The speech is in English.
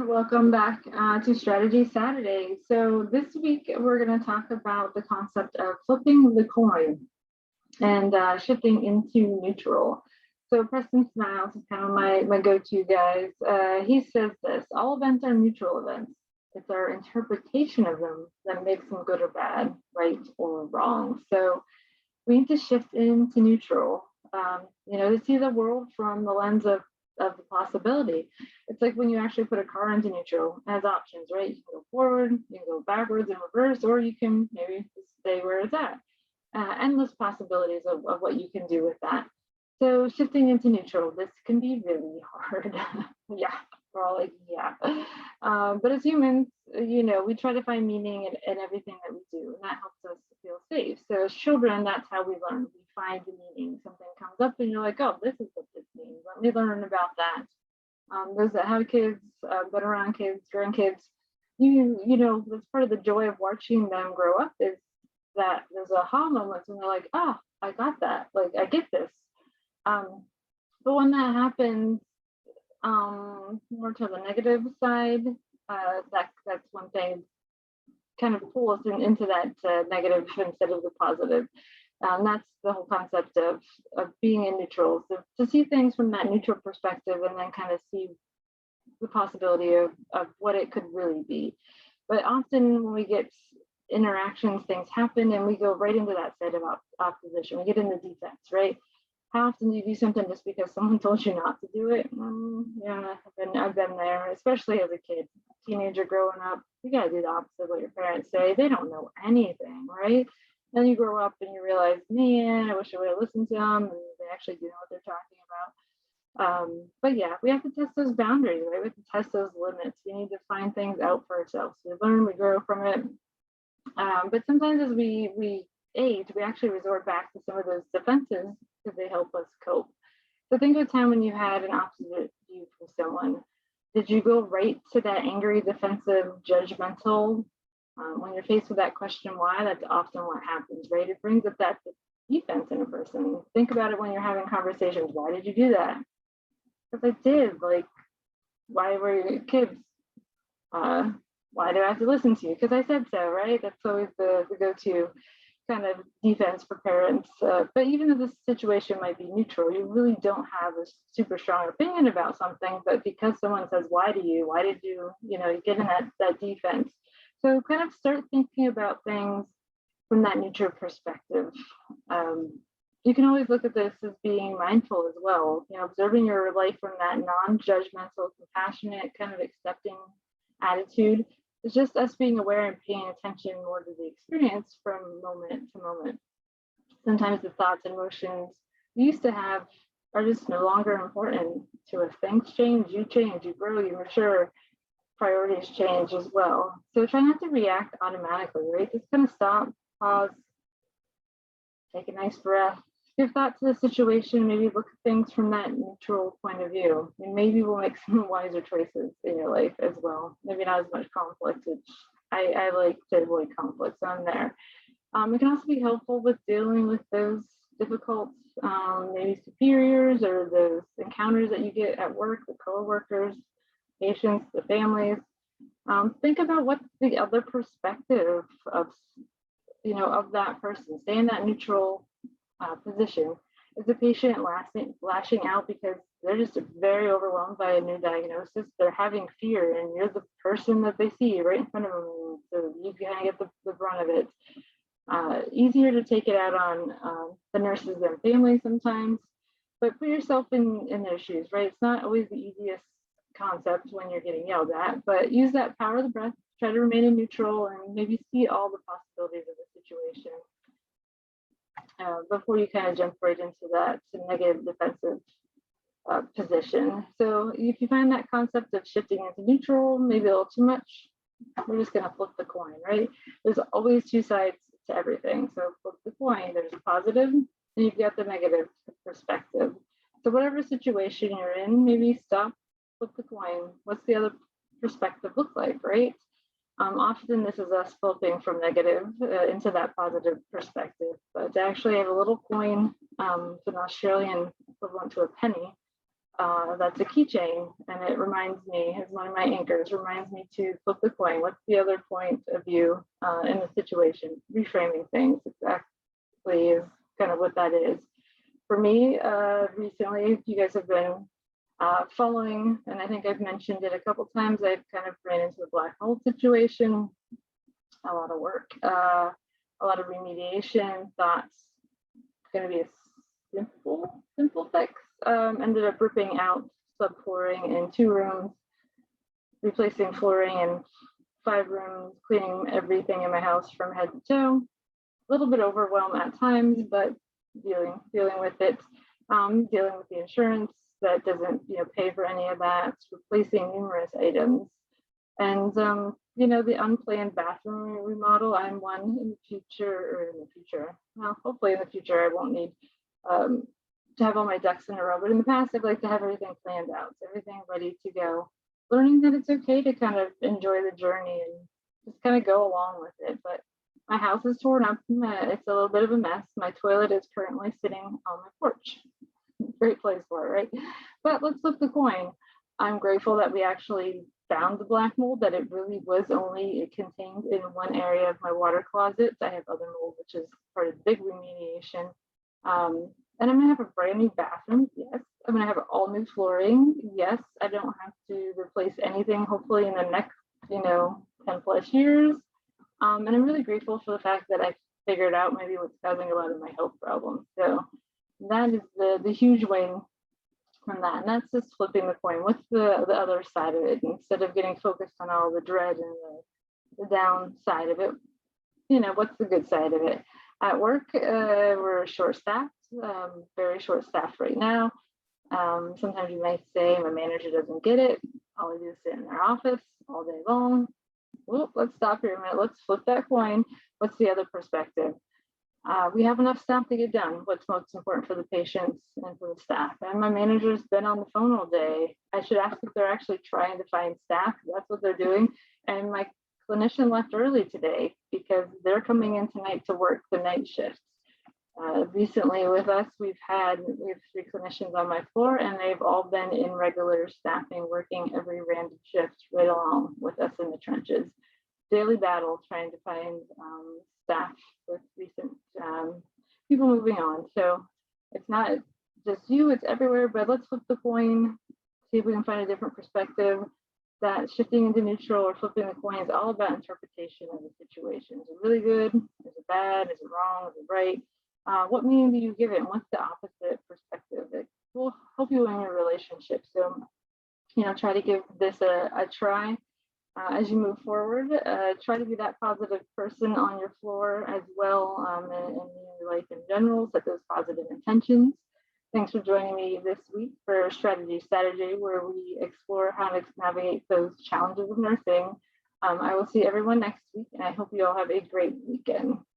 everyone. Welcome back to Strategy Saturday. So this week we're going to talk about the concept of flipping the coin and shifting into neutral. So Preston Smiles is kind of my go-to guys. He says this: all events are neutral events. It's our interpretation of them that makes them good or bad, right or wrong. So we need to shift into neutral. To see the world from the lens of the possibility. It's like when you actually put a car into neutral, it has options, right? You can go forward, you can go backwards and reverse, or you can maybe stay where it's at. Endless possibilities of what you can do with that. So shifting into neutral, this can be really hard. Yeah, we're all like, yeah. But as humans, we try to find meaning in everything that we do, and that helps us feel safe. So as children, that's how we learn. We find the meaning. Something comes up and you're like, oh, this is what this means. Let me learn about that. Those that have kids, been around kids, grandkids, that's part of the joy of watching them grow up is that there's aha moments when they're like, oh, I got that. Like, I get this. But when that happens, more to the negative side, that's when things kind of pull us into that negative instead of the positive. That's the whole concept of being in neutral. So to see things from that neutral perspective and then kind of see the possibility of what it could really be. But often when we get interactions, things happen and we go right into that side of opposition. We get into defense, right? How often do you do something just because someone told you not to do it? Yeah, I've been there, especially as a kid, teenager growing up. You gotta do the opposite of what your parents say. They don't know anything, right? Then you grow up and you realize, man, I wish I would have listened to them, and they actually do know what they're talking about. But yeah, we have to test those boundaries, right? We have to test those limits. We need to find things out for ourselves. We learn, we grow from it. But sometimes as we age, we actually resort back to some of those defenses because they help us cope. So think of a time when you had an opposite view from someone. Did you go right to that angry, defensive, judgmental? When you're faced with that question why, that's often what happens, right? It brings up that defense in a person. Think about it when you're having conversations. Why did you do that? Because I did. Like, why were your kids? Why do I have to listen to you? Because I said so, right? That's always the go-to kind of defense for parents. But even though this situation might be neutral, you really don't have a super strong opinion about something. But because someone says, why do you? Why did you? You get in that defense. So kind of start thinking about things from that neutral perspective. You can always look at this as being mindful as well, observing your life from that non-judgmental, compassionate, kind of accepting attitude. It's just us being aware and paying attention more to the experience from moment to moment. Sometimes the thoughts and emotions you used to have are just no longer important to us. Things change, you grow, you mature, priorities change as well. So try not to react automatically, right? Just kind of stop, pause, take a nice breath, give thought to the situation, maybe look at things from that neutral point of view. And maybe we'll make some wiser choices in your life as well. Maybe not as much conflict, which I like to avoid conflict, so I'm there. It can also be helpful with dealing with those difficult, maybe superiors or those encounters that you get at work, the coworkers, patients, the families. Think about what's the other perspective of that person. Stay in that neutral position. Is the patient lashing out because they're just very overwhelmed by a new diagnosis? They're having fear, and you're the person that they see right in front of them, so you kind of get the brunt of it. Easier to take it out on the nurses and families sometimes, but put yourself in their shoes, right? It's not always the easiest concept when you're getting yelled at, but use that power of the breath, try to remain in neutral, and maybe see all the possibilities of the situation before you kind of jump right into that negative defensive position. So if you find that concept of shifting into neutral maybe a little too much, we're just going to flip the coin, right? There's always two sides to everything. So flip the coin. There's positive and you've got the negative perspective. So whatever situation you're in, maybe stop, flip the coin. What's the other perspective look like, right? Often this is us flipping from negative into that positive perspective. But to actually have a little coin, it's an Australian equivalent to a penny, that's a keychain, and it reminds me, as one of my anchors, reminds me to flip the coin. What's the other point of view in the situation? Reframing things exactly is kind of what that is. For me, recently, if you guys have been following, and I think I've mentioned it a couple times, I've kind of ran into a black hole situation, a lot of work, a lot of remediation, thought it's going to be a simple fix. Ended up ripping out subflooring in 2 rooms, replacing flooring in 5 rooms, cleaning everything in my house from head to toe. A little bit overwhelmed at times, but dealing with it, dealing with the insurance that doesn't pay for any of that, replacing numerous items, and the unplanned bathroom remodel. I'm one in the future, well, hopefully in the future I won't need to have all my ducks in a row, but in the past I'd like to have everything planned out, everything ready to go, learning that it's okay to kind of enjoy the journey and just kind of go along with it. But my house is torn up, it's a little bit of a mess. My toilet is currently sitting on my porch. Great place for it, right? But let's flip the coin. I'm grateful that we actually found the black mold, that it really was only contained in one area of my water closet. I have other mold, which is part of the big remediation. And I'm gonna have a brand new bathroom, yes. I'm gonna have all new flooring, yes. I don't have to replace anything, hopefully in the next, 10 plus years. And I'm really grateful for the fact that I figured out maybe what's causing a lot of my health problems. So that is the huge win from that. And that's just flipping the coin. What's the other side of it? Instead of getting focused on all the dread and the downside of it, what's the good side of it? At work, we're short-staffed, very short-staffed right now. Sometimes you might say my manager doesn't get it. All I do is sit in their office all day long. Well, let's stop here a minute. Let's flip that coin. What's the other perspective? We have enough staff to get done what's most important for the patients and for the staff. And my manager's been on the phone all day. I should ask if they're actually trying to find staff. That's what they're doing. And my clinician left early today because they're coming in tonight to work the night shifts. Recently with us, we have 3 clinicians on my floor, and they've all been in regular staffing, working every random shift right along with us in the trenches. Daily battle trying to find staff with recent people moving on. So it's not just you, it's everywhere, but let's flip the coin, see if we can find a different perspective. That shifting into neutral or flipping the coin is all about interpretation of the situation. Is it really good? Is it bad? Is it wrong? Is it right? What meaning do you give it? And what's the opposite perspective? It will help you in your relationship. So, try to give this a try as you move forward. Try to be that positive person on your floor as well, and in your life in general. Set those positive intentions. Thanks for joining me this week for Strategy Saturday, where we explore how to navigate those challenges of nursing. I will see everyone next week, and I hope you all have a great weekend.